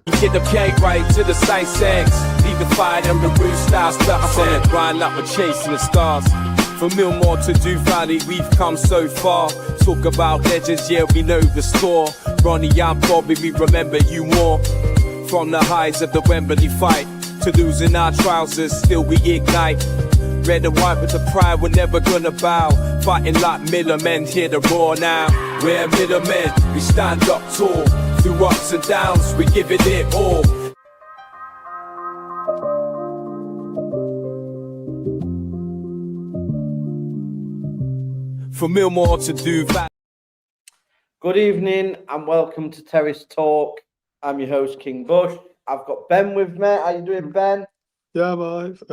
Get the cake right to the sight sex. Leave the fire and the roof style stuff. On the grind like we're chasing the stars. From Millmore to Du Valley, we've come so far. Talk about legends, yeah, we know the score. Ronnie and Bobby, we remember you more. From the highs of the Wembley fight to losing our trousers, still we ignite. Red and white with the pride, we're never gonna bow. Fighting like middlemen, hear the roar now. We're middlemen, we stand up tall. Through ups and downs, we give it all. From Millmore to Du Valley. Good evening and welcome to Terrace Talk. I'm your host, King Bush. I've got Ben with me. How you doing, Ben? Yeah, I'm alive.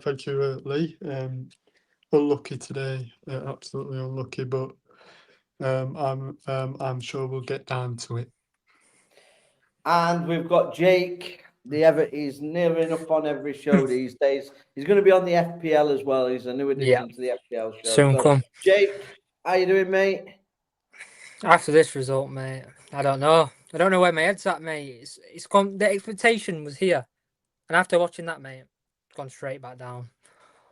Thank you, Lee. Unlucky today, absolutely unlucky, but I'm sure we'll get down to it. And we've got Jake. He's nearly enough on every show these days. He's going to be on the FPL as well. He's a new addition to the FPL show. Soon come. Jake, how you doing, mate? After this result, mate, I don't know. I don't know where my head's at, mate. The expectation was here, and after watching that, mate, it's gone straight back down.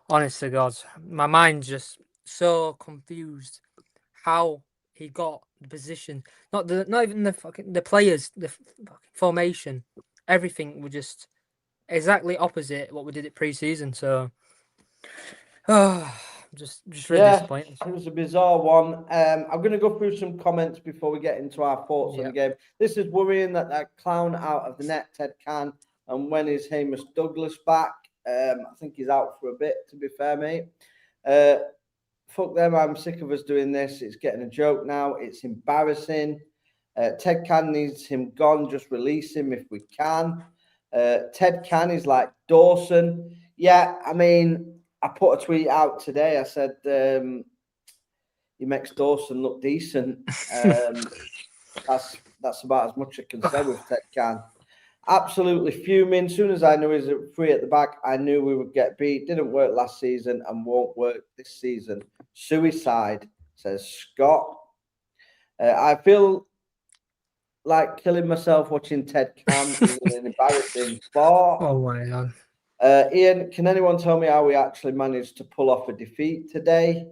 Honest to God, my mind's just so confused. How he got the position, not even the players, the formation, everything were just exactly opposite what we did at pre-season. So, just really disappointed. It was a bizarre one. I'm going to go through some comments before we get into our thoughts on the game. This is worrying that clown out of the net, Ted Can, and when is Hamish Douglas back? I think he's out for a bit, to be fair, mate. Fuck them, I'm sick of us doing this. It's getting a joke now. It's embarrassing. Ted Can needs him gone. Just release him if we can. Ted Can is like Dawson. Yeah, I mean, I put a tweet out today. I said, he makes Dawson look decent. That's about as much I can say with Ted Can. Absolutely fuming. As soon as I knew he was free at the back, I knew we would get beat. Didn't work last season and won't work this season. Suicide, says Scott. I feel like killing myself watching Ted Can is an embarrassing sport. Oh my God. Ian, can anyone tell me how we actually managed to pull off a defeat today?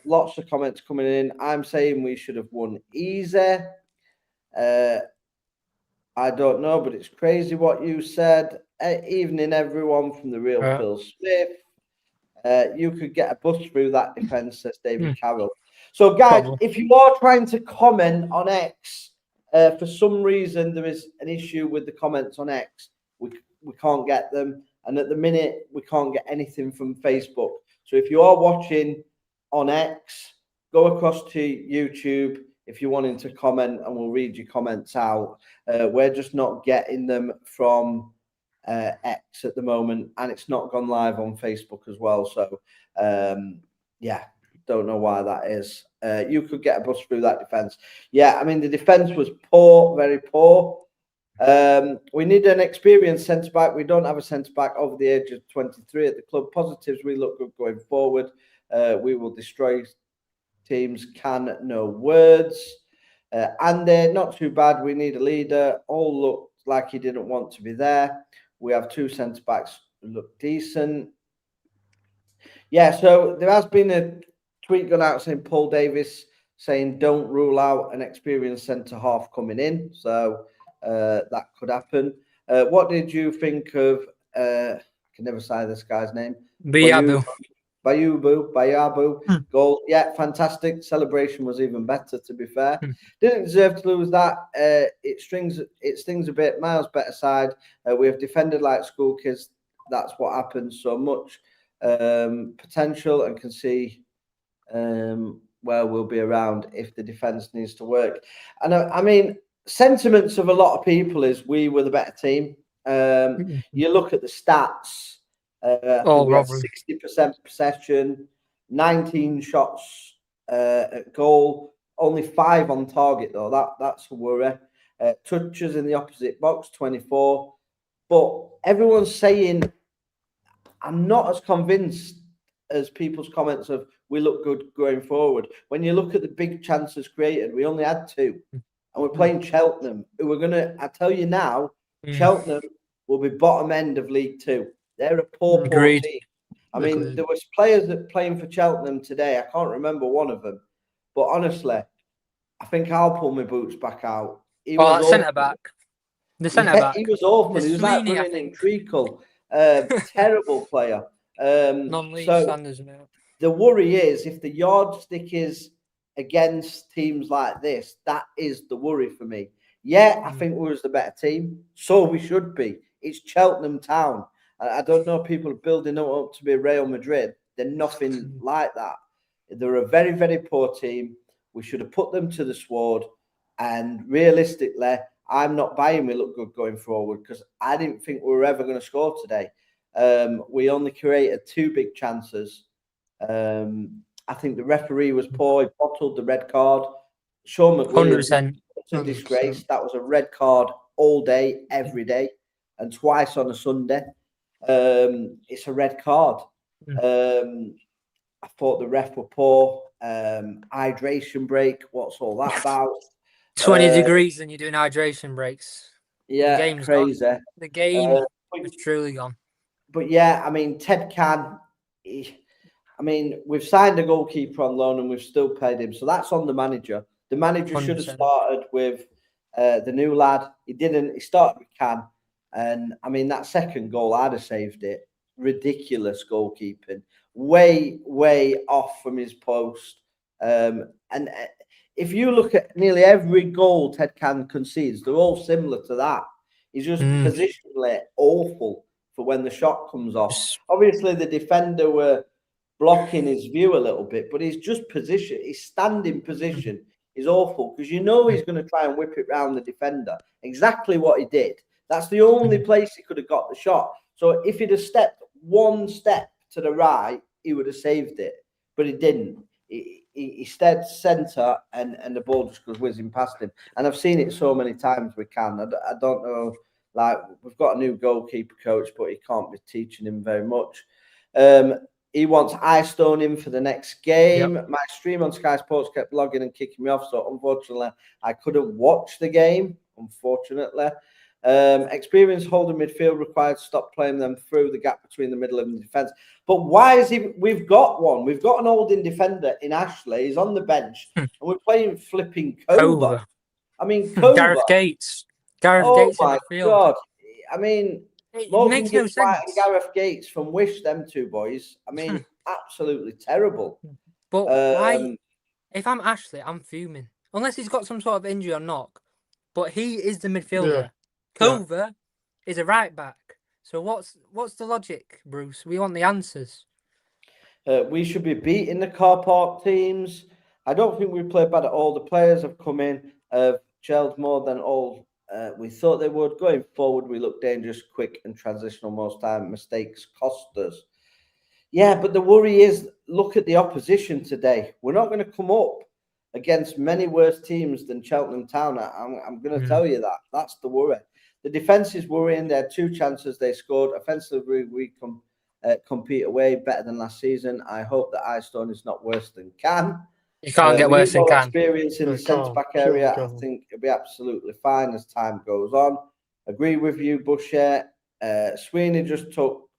Lots of comments coming in. I'm saying we should have won easy. I don't know, but it's crazy what you said. Evening, everyone, from the real Phil Smith. You could get a bus through that defence, says David Carroll. So, guys, if you are trying to comment on X, for some reason there is an issue with the comments on X. We can't get them. And at the minute, we can't get anything from Facebook. So if you are watching on X, go across to YouTube if you're wanting to comment, and we'll read your comments out. We're just not getting them from X at the moment, and it's not gone live on Facebook as well. So, don't know why that is. You could get a bus through that defence. Yeah, I mean, the defence was poor, very poor. We need an experienced centre-back. We don't have a centre-back over the age of 23 at the club. Positives, we look good going forward. We will destroy teams. Can no words. And they're not too bad. We need a leader. All look like he didn't want to be there. We have two centre-backs who look decent. Yeah, so there has been a tweet gone out saying Paul Davis saying don't rule out an experienced centre-half coming in. So that could happen. What did you think of, I can never say this guy's name. Bayabu goal. Yeah, fantastic. Celebration was even better, to be fair. Didn't deserve to lose that. It stings a bit. Miles better side. We have defended like school kids. That's what happens. So much potential, and can see where we'll be around if the defence needs to work. And I mean, sentiments of a lot of people is we were the better team. You look at the stats. We had 60% possession, 19 shots at goal, only 5 on target though. That's a worry. Touches in the opposite box, 24. But everyone's saying, I'm not as convinced as people's comments of we look good going forward. When you look at the big chances created, we only had 2. and we're playing Cheltenham, who are gonna. I tell you now, Mm. Cheltenham will be bottom end of League Two. They're a poor Agreed. team. I mean, Agreed. there was players that playing for Cheltenham today. I can't remember one of them, but honestly, I think I'll pull my boots back out. He was that awful. centre back. The centre Yeah, back. he was awful. The He was like Sweeney, I running in think. treacle. Terrible player. Non-league So standards, mate. the worry is if the yardstick is against teams like this, that is the worry for me. Yeah, I think we was the better team. So we should be. It's Cheltenham Town. I don't know, people are building them up to be Real Madrid. They're nothing like that. They're a very, very poor team. We should have put them to the sword. And realistically, I'm not buying we look good going forward because I didn't think we were ever going to score today. We only created 2 big chances. I think the referee was poor. He bottled the red card. Sean McWilliams, 100%. it's a disgrace. That was a red card all day, every day, and twice on a Sunday. It's a red card. I thought the ref were poor. Hydration break. What's all that about? 20 degrees and you're doing hydration breaks. Yeah, The game's crazy. gone. The game is truly gone. But yeah, I mean, Ted Can. We've signed a goalkeeper on loan and we've still paid him, so that's on the manager. The manager should have 100%. started with the new lad. He didn't. He started with Can, and I mean that second goal, I'd have saved it. Ridiculous goalkeeping, way off from his post. And if you look at nearly every goal Ted Can concedes, they're all similar to that. He's just positionally awful for when the shot comes off. Obviously, the defender were blocking his view a little bit, but he's just position. His standing position is awful because you know he's going to try and whip it round the defender. Exactly what he did. That's the only place he could have got the shot. So if he'd have stepped 1 step to the right, he would have saved it, but he didn't. He stepped centre and the ball just goes whizzing past him. And I've seen it so many times we can. I don't know. Like, we've got a new goalkeeper coach, but he can't be teaching him very much. He wants Eyestone in for the next game. Yep. My stream on Sky Sports kept logging and kicking me off, so unfortunately, I couldn't watch the game. Unfortunately, experienced holding midfield required to stop playing them through the gap between the middle and the defence. But why is he? We've got one. We've got an holding defender in Ashley. He's on the bench, and we're playing flipping Koba. I mean, Koba. Gareth Gates. Gareth Gates in midfield. God. I mean, it Morgan makes no sense. And Gareth Gates from Wish, them 2 boys. I mean, absolutely terrible. But why? If I'm Ashley, I'm fuming. Unless he's got some sort of injury or knock. But he is the midfielder. Yeah. Culver is a right back. So what's the logic, Bruce? We want the answers. We should be beating the car park teams. I don't think we played bad at all. The players have come in, gelled more than all we thought they would. Going forward, we look dangerous, quick and transitional most time. Mistakes cost us. Yeah, but the worry is, look at the opposition today. We're not going to come up against many worse teams than Cheltenham Town. I'm going to tell you that. That's the worry. The defence is worrying. They had 2 chances they scored. Offensively, we compete away better than last season. I hope that Eyestone is not worse than Can. You can't get worse than Can. Experience in the centre-back area. I think it'll be absolutely fine as time goes on. Agree with you, Busher. Sweeney just took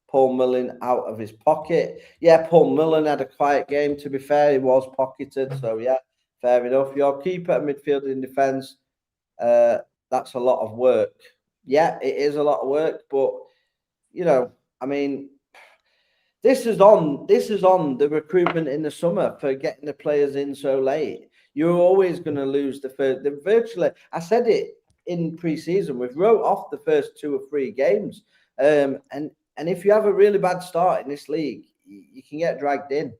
Paul Millen out of his pocket. Yeah, Paul Millen had a quiet game, to be fair. He was pocketed, so yeah, fair enough. Your keeper and midfield in defence, that's a lot of work. Yeah, it is a lot of work, but, you know, I mean, this is on the recruitment in the summer for getting the players in so late. You're always going to lose virtually. I said it in pre-season. We've wrote off the first 2 or 3 games. And if you have a really bad start in this league, you can get dragged in.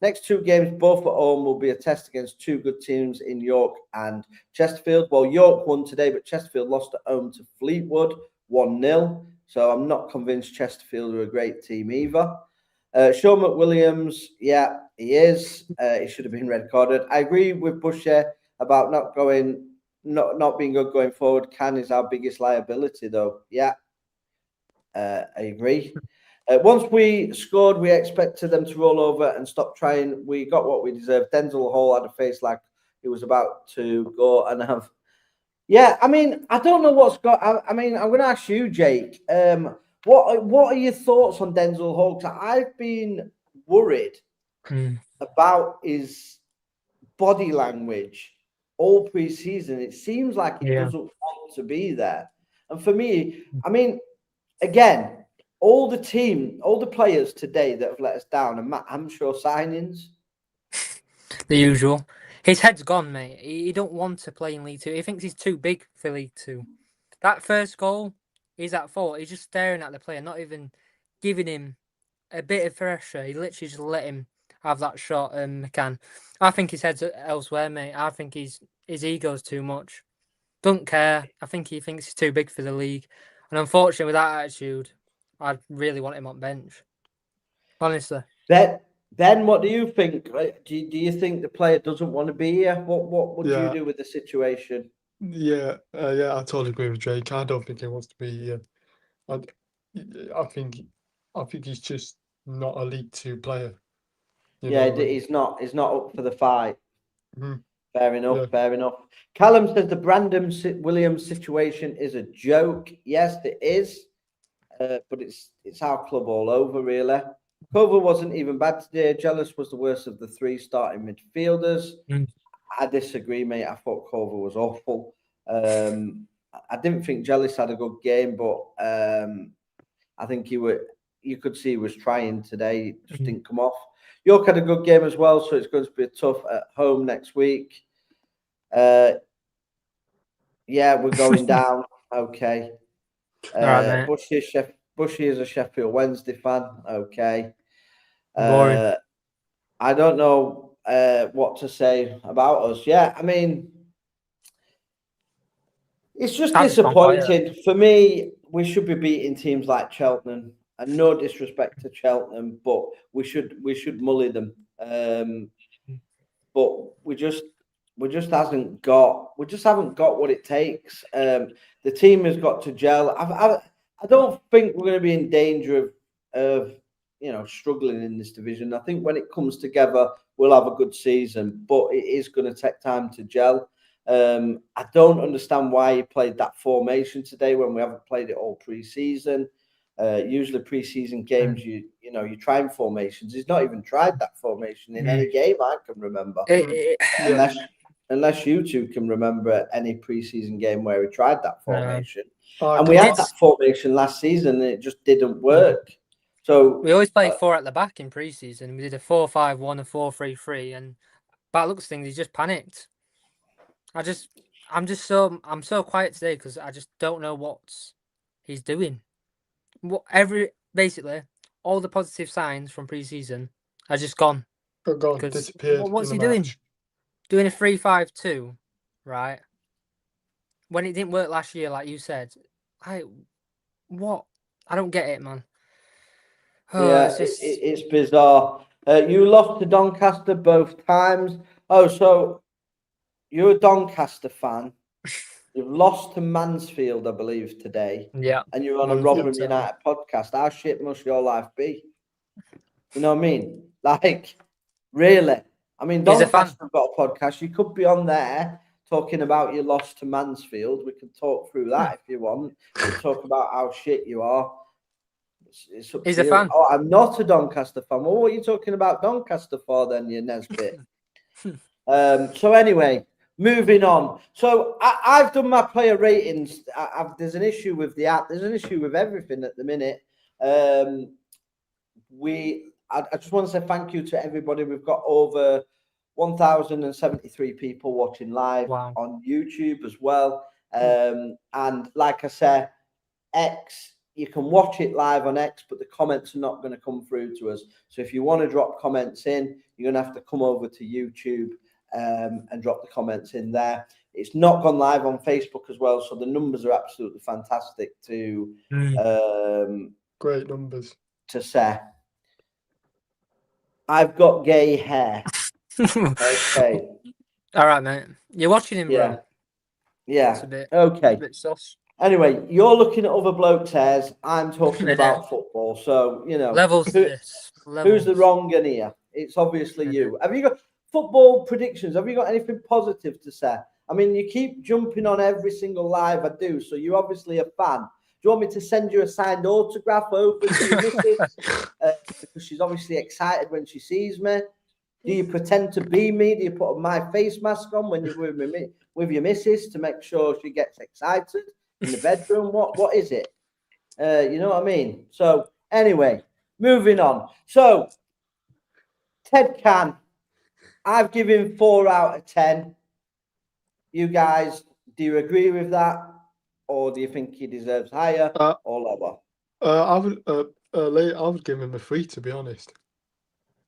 Next 2 games, both at home, will be a test against 2 good teams in York and Chesterfield. Well, York won today, but Chesterfield lost at home to Fleetwood 1-0. So I'm not convinced Chesterfield are a great team either. Sean McWilliams, yeah, he is. He should have been red carded. I agree with Busher about not being good going forward. Can is our biggest liability, though. Yeah, I agree. Once we scored, we expected them to roll over and stop trying. We got what we deserved. Denzel Hall had a face like he was about to go and have. Yeah, I mean, I don't know what's got. I mean, I'm going to ask you, Jake. What are your thoughts on Denzel Hall? 'Cause I've been worried about his body language all pre-season. It seems like he doesn't want to be there. And for me, I mean, again, all the players today that have let us down are Matt Hamshaw signings. The usual. His head's gone, mate. He don't want to play in League Two. He thinks he's too big for League Two. That first goal, he's at fault. He's just staring at the player, not even giving him a bit of pressure. He literally just let him have that shot. McCann. I think his head's elsewhere, mate. I think his ego's too much. Don't care. I think he thinks he's too big for the league. And unfortunately, with that attitude, I'd really want him on bench. Honestly. Ben, what do you think? Do you think the player doesn't want to be here? What would you do with the situation? Yeah, I totally agree with Jake. I don't think he wants to be here. I think he's just not a League Two player. He's not up for the fight. Mm-hmm. Fair enough. Callum says the Brandon Williams situation is a joke. Yes, it is, but it's our club all over, really. Cover wasn't even bad today. Jealous was the worst of the three starting midfielders. I disagree, mate. I thought Cover was awful. I didn't think Jealous had a good game, but I think you could see he was trying today. It just didn't come off. York had a good game as well, so it's going to be tough at home next week. We're going down. Okay. Right, Bushy is a Sheffield Wednesday fan. Okay. Boring. I don't know what to say about us. Yeah, I mean, it's just disappointing. For me, we should be beating teams like Cheltenham. And no disrespect to Cheltenham, but we should mully them. But we just haven't got what it takes. The team has got to gel. I don't think we're going to be in danger of struggling in this division. I think when it comes together, we'll have a good season, but it is going to take time to gel. I don't understand why he played that formation today when we haven't played it all pre-season. Usually pre-season games, you try formations. He's not even tried that formation in any game I can remember, unless you two can remember any pre-season game where he tried that formation. And we had that formation last season, and it just didn't work. So we always play four at the back in pre-season. We did a 4-5-1, a 4-3-3, and by looks things, he just panicked. I'm so quiet today because I just don't know what he's doing. Basically all the positive signs from pre-season are just gone. Disappeared. What's he doing? Doing a 3-5-2, right? When it didn't work last year, like you said, what? I don't get it, man. It's bizarre. You lost to Doncaster both times. Oh, so you're a Doncaster fan. You've lost to Mansfield, I believe, today. Yeah. And you're on a Rotherham United podcast. How shit must your life be? You know what I mean? Like, really? I mean, Doncaster have got a podcast. You could be on there talking about your loss to Mansfield. We can talk through that if you want. We talk about how shit you are. It's up He's to a you. fan. Oh, I'm not a Doncaster fan. Well, what are you talking about Doncaster for then, you Nesbit? So anyway, moving on. So I've done my player ratings. There's an issue with the app. There's an issue with everything at the minute. I just want to say thank you to everybody. We've got over 1,073 people watching live on YouTube as well. And like I said, X, you can watch it live on X, but the comments are not going to come through to us. So if you want to drop comments in, you're going to have to come over to YouTube and drop the comments in there. It's not gone live on Facebook as well, so the numbers are absolutely fantastic to great numbers to say. I've got gay hair. Okay. All right, mate. You're watching him, bro. Yeah. It's a bit, okay. A bit sus. Anyway, you're looking at other blokes' hairs. I'm talking about football. So, levels to this. Who's the wrong one here? It's obviously you. Have you got football predictions. Have you got anything positive to say? I mean, you keep jumping on every single live I do, so you're obviously a fan. Do you want me to send you a signed autograph over to your missus? Because she's obviously excited when she sees me. Do you pretend to be me? Do you put my face mask on when you're with your missus to make sure she gets excited in the bedroom? What is it? You know what I mean? So anyway, moving on. So Ted Can, I've given 4 out of 10. You guys, do you agree with that? Or do you think he deserves higher or lower? I would give him a 3, to be honest.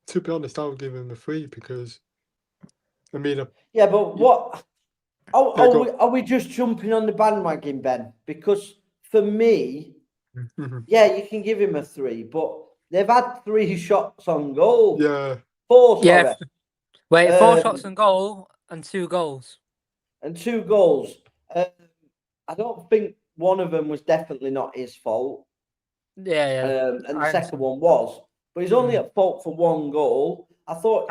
To be honest, I would give him a 3 because, I mean, yeah, but what are we just jumping on the bandwagon, Ben? Because for me, yeah, you can give him a 3, but they've had 3 shots on goal. Yeah. 4, sorry. Yeah. Wait, 4 shots on goal and 2 goals. And 2 goals. I don't think one of them was definitely not his fault. Yeah. And the second one was. But he's only at fault for 1 goal. I thought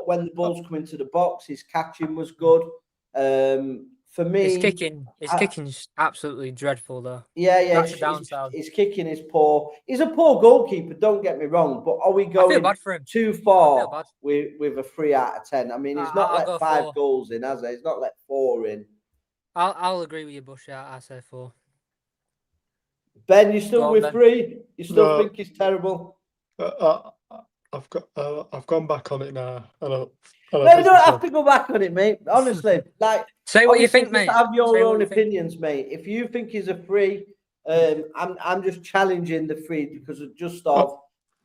when the ball's come into the box, his catching was good. For me, his kicking's absolutely dreadful though. Yeah. That's a downside. His kicking is poor. He's a poor goalkeeper. Don't get me wrong, but are we going too far with a 3 out of 10? I mean, he's not let 5 goals in, has he? He's not let 4 in. I'll agree with you, Bush. I say 4. Ben, you still with 3? You still think he's terrible? I've gone back on it now. No, you don't have to go back on it, mate. Honestly, like, say what you think, mate. Have your own opinions, mate. If you think he's a 3, I'm just challenging the 3 because of just of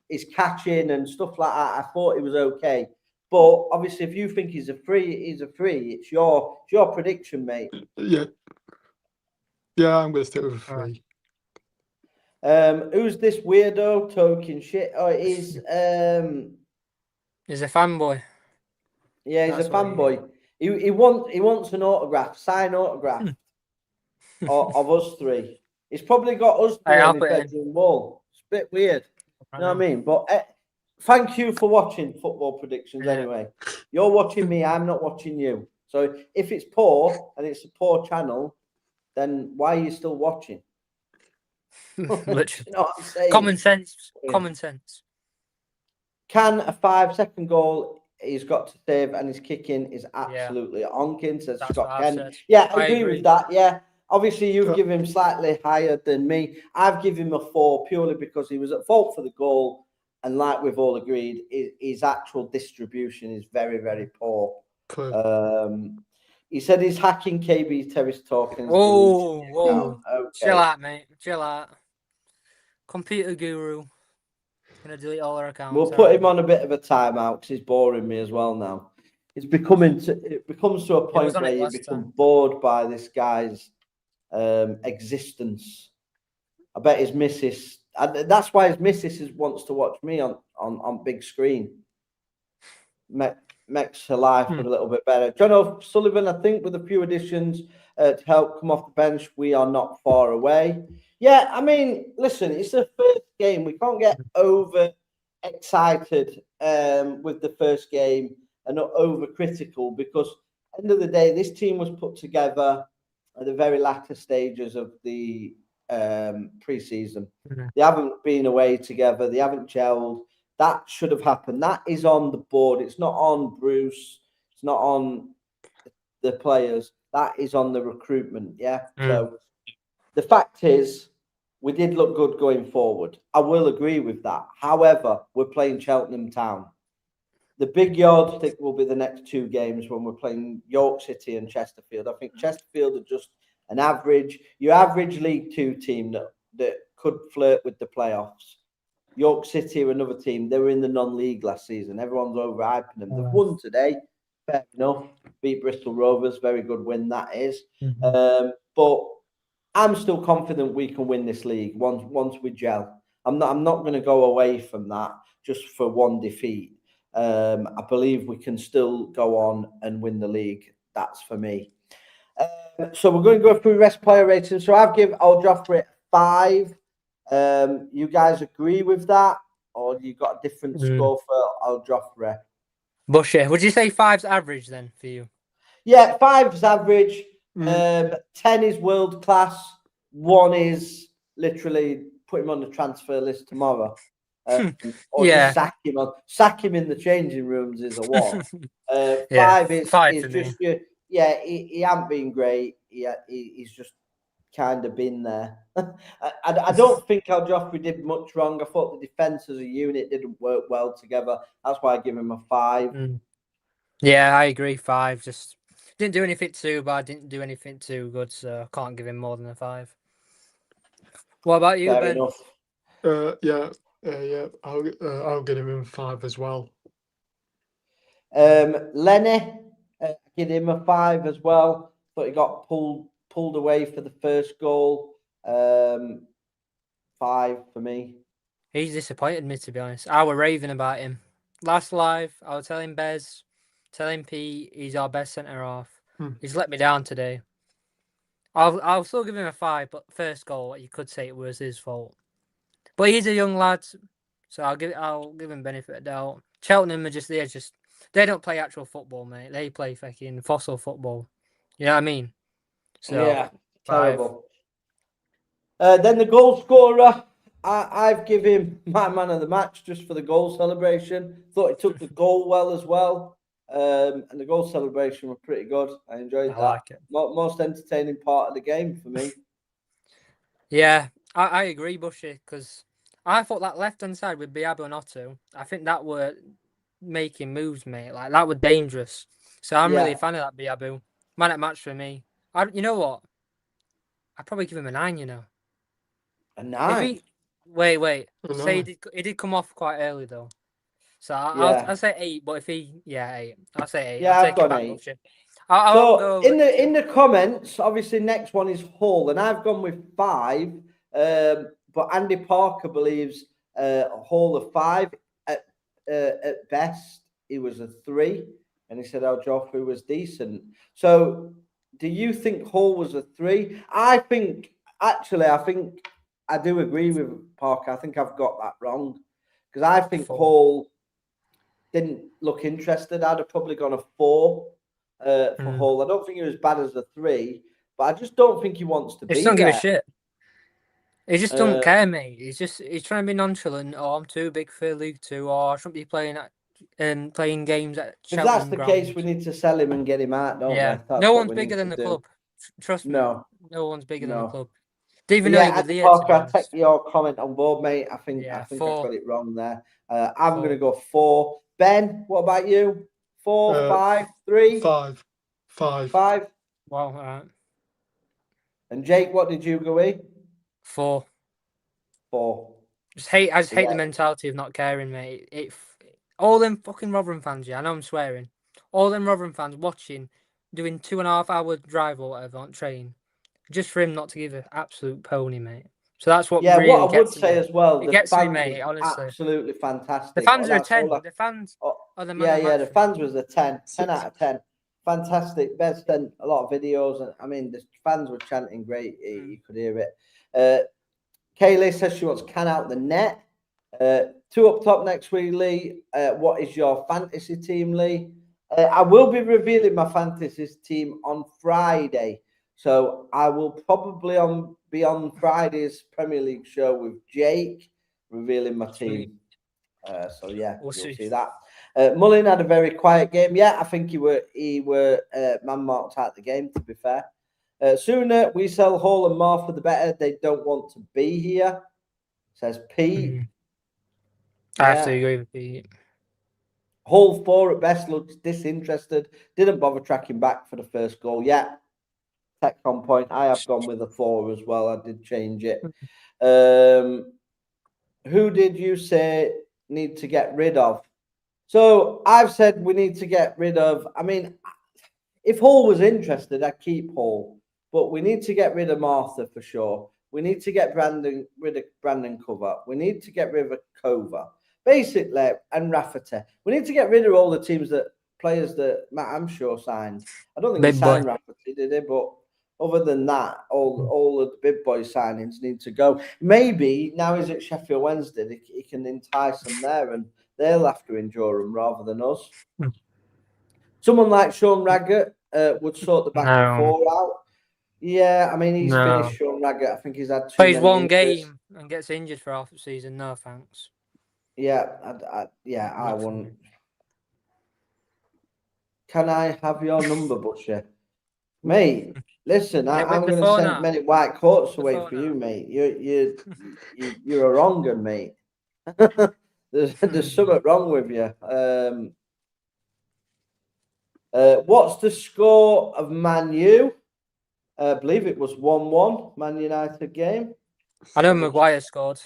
his catching and stuff like that. I thought he was okay, but obviously, if you think he's a 3, he's a 3. It's your prediction, mate. Yeah, I'm going to stick with a 3. Who's this weirdo talking shit? Oh, he's a fanboy. Yeah, he's a fanboy. He wants an autograph, signed autograph of us 3. He's probably got us 3 on his bedroom wall. It's a bit weird. You know what I mean? But thank you for watching Football Predictions anyway. You're watching me, I'm not watching you. So if it's poor and it's a poor channel, then why are you still watching? Literally. You know what I'm saying? Common sense. Yeah. Common sense. Can a 5-second goal he's got to save, and his kicking is absolutely onking, says Scott Kent. Yeah, I agree with that. Yeah. Obviously, you've given him slightly higher than me. I've given him a 4 purely because he was at fault for the goal. And like we've all agreed, his actual distribution is very, very poor. He said he's hacking KB Terrace Talk. Whoa. Okay. Chill out, mate. Chill out. Computer guru. Gonna delete all our accounts. We'll put him on a bit of a timeout because he's boring me as well now. It becomes to a point where you become bored by this guy's existence. I bet his missus. That's why his missus wants to watch me on big screen. Makes her life a little bit better. John O'Sullivan, I think, with a few additions to help come off the bench, we are not far away. Yeah, I mean, listen, it's the first game. We can't get over excited with the first game and not over critical because at the end of the day, this team was put together at the very latter stages of the pre-season. They haven't been away together. They haven't gelled. That should have happened. That is on the board. It's not on Bruce. It's not on the players. That is on the recruitment. Yeah. So the fact is, we did look good going forward. I will agree with that. However, we're playing Cheltenham Town. The big yardstick will be the next 2 games when we're playing York City and Chesterfield. I think Chesterfield are just an your average League 2 team that could flirt with the playoffs. York City are another team. They were in the non-league last season. Everyone's overhyping them. They've won today. Fair enough. Beat Bristol Rovers. Very good win that is. But I'm still confident we can win this league once we gel. I'm not going to go away from that just for 1 defeat. I believe we can still go on and win the league. That's for me. So we're going to go through rest player rating. So I'll drop it 5. You guys agree with that, or you got a different score for Al Joffre? Bushy, would you say 5's average then for you? Yeah, 5's average. Mm. 10 is world class. 1 is literally put him on the transfer list tomorrow. Or Yeah. just sack him in the changing rooms is a 1. Yeah, 5 is 5 for me. just he hasn't been great. He's just kind of been there. I don't think Al Joffrey did much wrong. I thought the defence as a unit didn't work well together. That's why I give him a 5. Yeah, I agree. 5. Just didn't do anything too bad. Didn't do anything too good. So I can't give him more than a 5. What about you, Fair Ben? enough. Yeah. I'll give him 5 as well. Lenny, give him a 5 as well. Thought he got pulled away for the first goal. 5 for me. He's disappointed me, to be honest. I were raving about him last live. I was telling Bez, telling Pete, he's our best centre half. He's let me down today. I'll still give him a 5, but first goal, you could say it was his fault. But he's a young lad, so I'll give him benefit of doubt. Cheltenham are they don't play actual football, mate. They play fucking fossil football. You know what I mean? So Yeah, 5. terrible. Then the goal scorer, I've given him my man of the match just for the goal celebration. Thought he took the goal well as well. And the goal celebration were pretty good. I enjoyed that. Like it. Most entertaining part of the game for me. Yeah, I agree, Bushy, because I thought that left-hand side with Biabo and Otto, I think that were making moves, mate. Like, that were dangerous. So I'm really a fan of that Biabo. Man at match for me. You know what? I'd probably give him a 9, you know. A If 9? he... Wait. A Say 9. he did come off quite early, though. So I'll say 8, but if he... Yeah, 8. I'll say 8. Yeah, I'll I've take it gone back, 8. Bushy. I won't go So over in the comments, obviously next one is Hull, and I've gone with 5. But Andy Parker believes Hull a 5 at best. He was a 3, and he said Al Joffrey was decent. So do you think Hull was a 3? I think I do agree with Parker. I think I've got that wrong because I think 4. Hull didn't look interested. I'd have probably gone a 4 for Hull. I don't think he was bad as a 3, but I just don't think he wants to He just be don't give a there. shit. He just doesn't care, mate. He's trying to be nonchalant. Oh, I'm too big for League 2. Or I shouldn't be playing games at If that's Cheltenham the grounds. case, we need to sell him and get him out, don't we? That's No what one's we bigger need than to the do. club. Trust me. No. No one's bigger than the No. club. Didn't even But know yeah, he was Andy here, to be Parker, I take honest. your comment on board, mate. I think I 4. got it wrong there. I'm 4. going to go 4. Ben, what about you? 4, 5, 3? 5. 5. Wow, all right. And Jake, what did you go with? 4. 4. I just hate the mentality of not caring, mate. All them fucking Rotherham fans, yeah, I know I'm swearing. All them Rotherham fans watching, doing 2.5 hour drive or whatever on train, just for him not to give an absolute pony, mate. So that's what really what I would gets say me. as well, It the gets me, fans mate, was honestly. absolutely fantastic. The fans are a That's all 10. The fans are the man Yeah, of match the for me. fans was a 10. 10 out of 10. Fantastic. Bez sent a lot of videos, and I mean, the fans were chanting great. You could hear it. Kaylee says she wants can out the net. 2 up top next week, Lee. What is your fantasy team, Lee? I will be revealing my fantasy team on Friday. So I will probably be on Friday's Premier League show with Jake, revealing my team. So yeah, We'll you'll see. see that. Mullin had a very quiet game. Yeah, I think he were man marked out the game, to be fair. Sooner we sell Hall and Martha, the better. They don't want to be here, says Pete. I have to agree with Pete. Hull 4 at best looks disinterested. Didn't bother tracking back for the first goal. Yeah, tech on point. I have gone with a 4 as well. I did change it. Who did you say need to get rid of? So I've said we need to get rid of. I mean, if Hall was interested, I'd keep Hall, but we need to get rid of Martha for sure. We need to get rid of Brandon Cover. We need to get rid of Kova, basically, and Rafferty. We need to get rid of all the players that Matt Amshaw signed. I don't think he signed Rafferty, did he? But other than that, all of the big boy signings need to go. Maybe now he's at Sheffield Wednesday, he can entice them there, and they'll have to endure them rather than us. Hmm. Someone like Sean Raggett would sort the back No. four out. Yeah, I mean, he's No. finished, Sean Raggett. I think he's had too Plays many one injuries. game and gets injured for half the season. No thanks. Yeah, I wouldn't. Can I have your number, Butcher? Mate, listen, Yeah, I'm whip the going to phone send out. many white coats The away phone for you, out. mate. You're a wrong one, mate. There's something wrong with you. What's the score of Man U? I believe it was 1-1, Man United game. I know Double Maguire scored.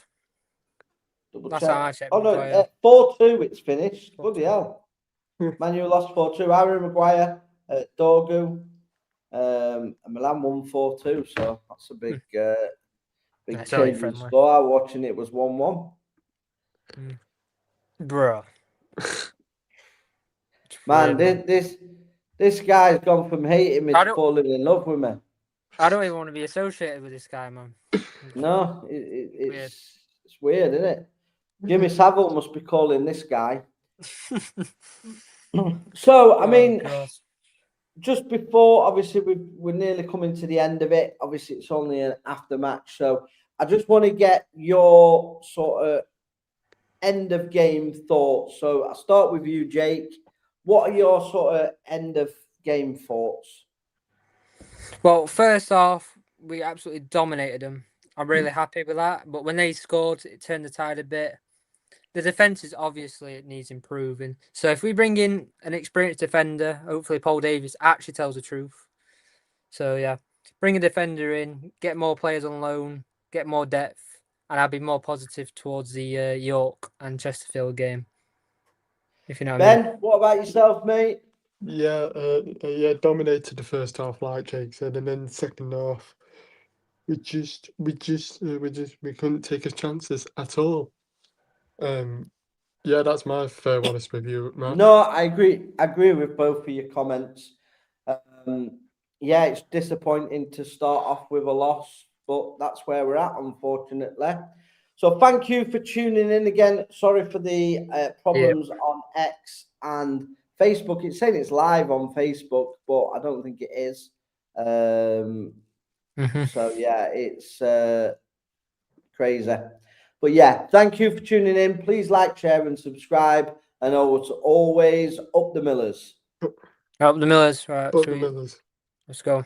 Double That's check. how I checked Oh, no, Maguire. 4-2 it's finished. 4-2. Bloody hell. Man U lost 4-2. Harry Maguire, Dorgu, and Milan won 4-2. So that's a big It's only change in friendly. score. I was watching it was 1-1. Bro. Man, this guy's gone from hating me I to don't- falling in love with me. I don't even want to be associated with this guy, man. No, Weird. it's weird, isn't it? Jimmy Savile must be calling this guy. So, I mean, God. just before, obviously, we're nearly coming to the end of it. Obviously, it's only an aftermatch. So, I just want to get your sort of end of game thoughts. So, I'll start with you, Jake. What are your sort of end of game thoughts? Well, first off, we absolutely dominated them. I'm really happy with that. But when they scored, it turned the tide a bit. The defence is obviously it needs improving. So if we bring in an experienced defender, hopefully Paul Davies actually tells the truth. So yeah, bring a defender in, get more players on loan, get more depth, and I'll be more positive towards the York and Chesterfield game. If you know what I mean. Ben, what about yourself, mate? Yeah, dominated the first half, like Jake said, and then the second half, we couldn't take his chances at all. Yeah, that's my fair honest review, Matt. No, I agree with both of your comments. Yeah, it's disappointing to start off with a loss, but that's where we're at, unfortunately. So thank you for tuning in again. Sorry for the problems on X and Facebook. It's saying it's live on Facebook, but I don't think it is. So yeah, it's crazy. But yeah, thank you for tuning in. Please like, share, and subscribe. And always, up the Millers. Up the Millers, right? Up the Sweet. Millers. Let's go.